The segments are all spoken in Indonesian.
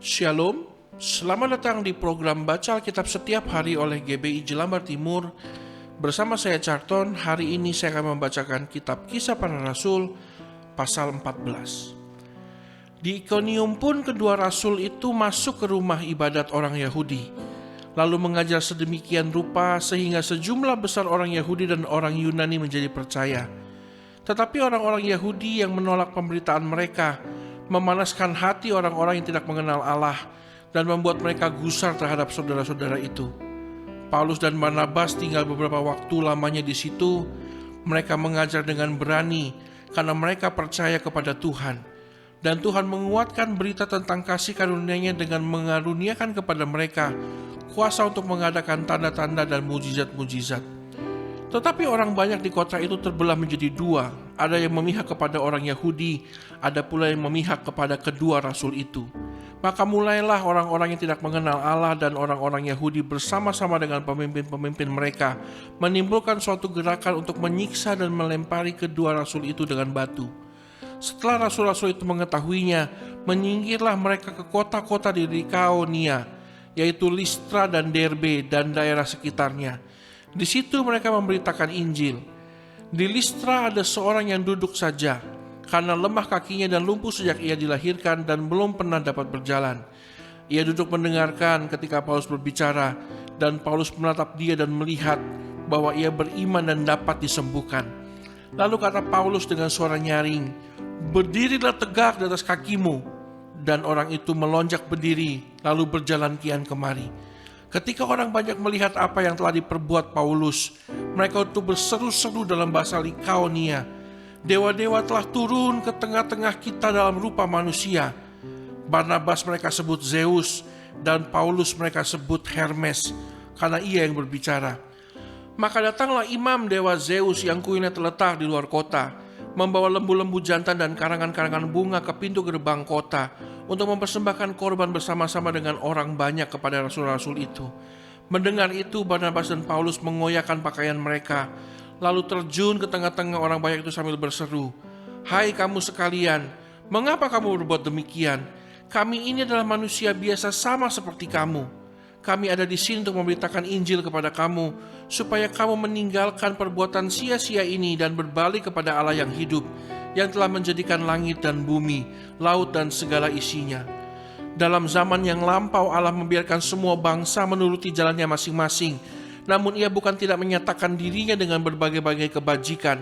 Shalom, selamat datang di program Baca Alkitab setiap hari oleh GBI Jelambar Timur. Bersama saya Carton, hari ini saya akan membacakan kitab Kisah Para Rasul pasal 14. Di Ikonium pun kedua rasul itu masuk ke rumah ibadat orang Yahudi, lalu mengajar sedemikian rupa sehingga sejumlah besar orang Yahudi dan orang Yunani menjadi percaya. Tetapi orang-orang Yahudi yang menolak pemberitaan mereka memanaskan hati orang-orang yang tidak mengenal Allah dan membuat mereka gusar terhadap saudara-saudara itu. Paulus dan Barnabas tinggal beberapa waktu lamanya di situ. Mereka mengajar dengan berani karena mereka percaya kepada Tuhan. Dan Tuhan menguatkan berita tentang kasih karunia-Nya dengan mengaruniakan kepada mereka kuasa untuk mengadakan tanda-tanda dan mujizat-mujizat. Tetapi orang banyak di kota itu terbelah menjadi dua. Ada yang memihak kepada orang Yahudi, ada pula yang memihak kepada kedua rasul itu. Maka mulailah orang-orang yang tidak mengenal Allah dan orang-orang Yahudi bersama-sama dengan pemimpin-pemimpin mereka menimbulkan suatu gerakan untuk menyiksa dan melempari kedua rasul itu dengan batu. Setelah rasul-rasul itu mengetahuinya, menyingkirlah mereka ke kota-kota di Likaonia, yaitu Listra dan Derbe dan daerah sekitarnya. Di situ mereka memberitakan Injil. Di Listra ada seorang yang duduk saja, karena lemah kakinya dan lumpuh sejak ia dilahirkan dan belum pernah dapat berjalan. Ia duduk mendengarkan ketika Paulus berbicara, dan Paulus menatap dia dan melihat bahwa ia beriman dan dapat disembuhkan. Lalu kata Paulus dengan suara nyaring, "Berdirilah tegak di atas kakimu." Dan orang itu melonjak berdiri, lalu berjalan kian kemari. Ketika orang banyak melihat apa yang telah diperbuat Paulus, mereka itu berseru-seru dalam bahasa Likaonia, "Dewa-dewa telah turun ke tengah-tengah kita dalam rupa manusia." Barnabas mereka sebut Zeus, dan Paulus mereka sebut Hermes, karena ia yang berbicara. Maka datanglah imam dewa Zeus yang kuilnya terletak di luar kota, membawa lembu-lembu jantan dan karangan-karangan bunga ke pintu gerbang kota untuk mempersembahkan korban bersama-sama dengan orang banyak kepada rasul-rasul itu. Mendengar itu, Barnabas dan Paulus mengoyakkan pakaian mereka, lalu terjun ke tengah-tengah orang banyak itu sambil berseru, "Hai kamu sekalian, mengapa kamu berbuat demikian? Kami ini adalah manusia biasa sama seperti kamu. Kami ada di sini untuk memberitakan Injil kepada kamu, supaya kamu meninggalkan perbuatan sia-sia ini dan berbalik kepada Allah yang hidup, yang telah menjadikan langit dan bumi, laut dan segala isinya. Dalam zaman yang lampau Allah membiarkan semua bangsa menuruti jalannya masing-masing, namun ia bukan tidak menyatakan dirinya dengan berbagai-bagai kebajikan,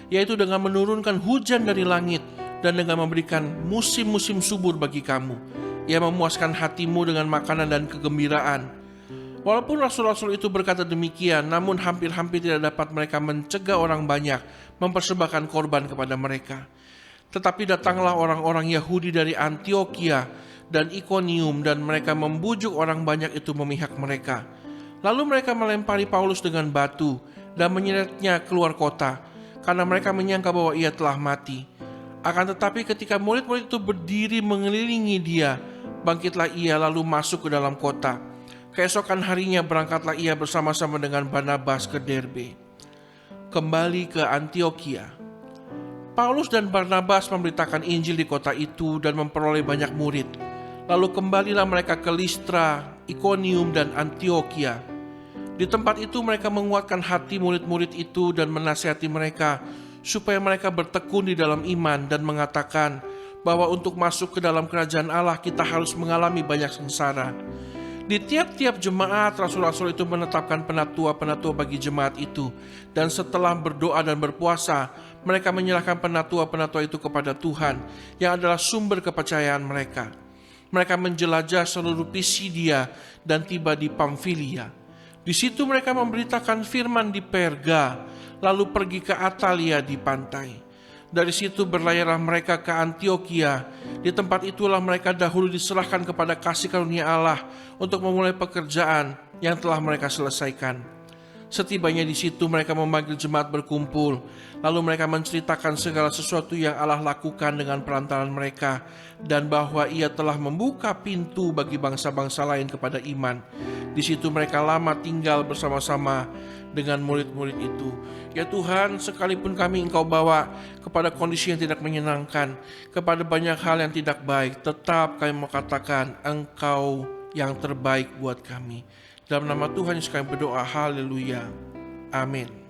yaitu dengan menurunkan hujan dari langit dan dengan memberikan musim-musim subur bagi kamu. Ia memuaskan hatimu dengan makanan dan kegembiraan." Walaupun rasul-rasul itu berkata demikian, namun hampir-hampir tidak dapat mereka mencegah orang banyak mempersembahkan korban kepada mereka. Tetapi datanglah orang-orang Yahudi dari Antiokhia dan Ikonium, dan mereka membujuk orang banyak itu memihak mereka. Lalu mereka melempari Paulus dengan batu dan menyeretnya keluar kota, karena mereka menyangka bahwa ia telah mati. Akan tetapi ketika murid-murid itu berdiri mengelilingi dia, bangkitlah ia lalu masuk ke dalam kota. Keesokan harinya berangkatlah ia bersama-sama dengan Barnabas ke Derbe. Kembali ke Antiokhia. Paulus dan Barnabas memberitakan Injil di kota itu dan memperoleh banyak murid. Lalu kembalilah mereka ke Listra, Ikonium, dan Antiokhia. Di tempat itu mereka menguatkan hati murid-murid itu dan menasihati mereka supaya mereka bertekun di dalam iman dan mengatakan bahwa untuk masuk ke dalam kerajaan Allah kita harus mengalami banyak sengsara. Di tiap-tiap jemaat, rasul-rasul itu menetapkan penatua-penatua bagi jemaat itu, dan setelah berdoa dan berpuasa, mereka menyerahkan penatua-penatua itu kepada Tuhan, yang adalah sumber kepercayaan mereka. Mereka menjelajah seluruh Pisidia dan tiba di Pamfilia. Di situ mereka memberitakan firman di Perga, lalu pergi ke Atalia di pantai. Dari situ berlayarlah mereka ke Antiokhia. Di tempat itulah mereka dahulu diserahkan kepada kasih karunia Allah untuk memulai pekerjaan yang telah mereka selesaikan. Setibanya di situ mereka memanggil jemaat berkumpul, lalu mereka menceritakan segala sesuatu yang Allah lakukan dengan perantaran mereka, dan bahwa ia telah membuka pintu bagi bangsa-bangsa lain kepada iman. Di situ mereka lama tinggal bersama-sama, dengan murid-murid itu. Ya Tuhan, sekalipun kami Engkau bawa kepada kondisi yang tidak menyenangkan, kepada banyak hal yang tidak baik, tetap kami mau katakan Engkau yang terbaik buat kami. Dalam nama Tuhan Yesus kami berdoa, haleluya, amin.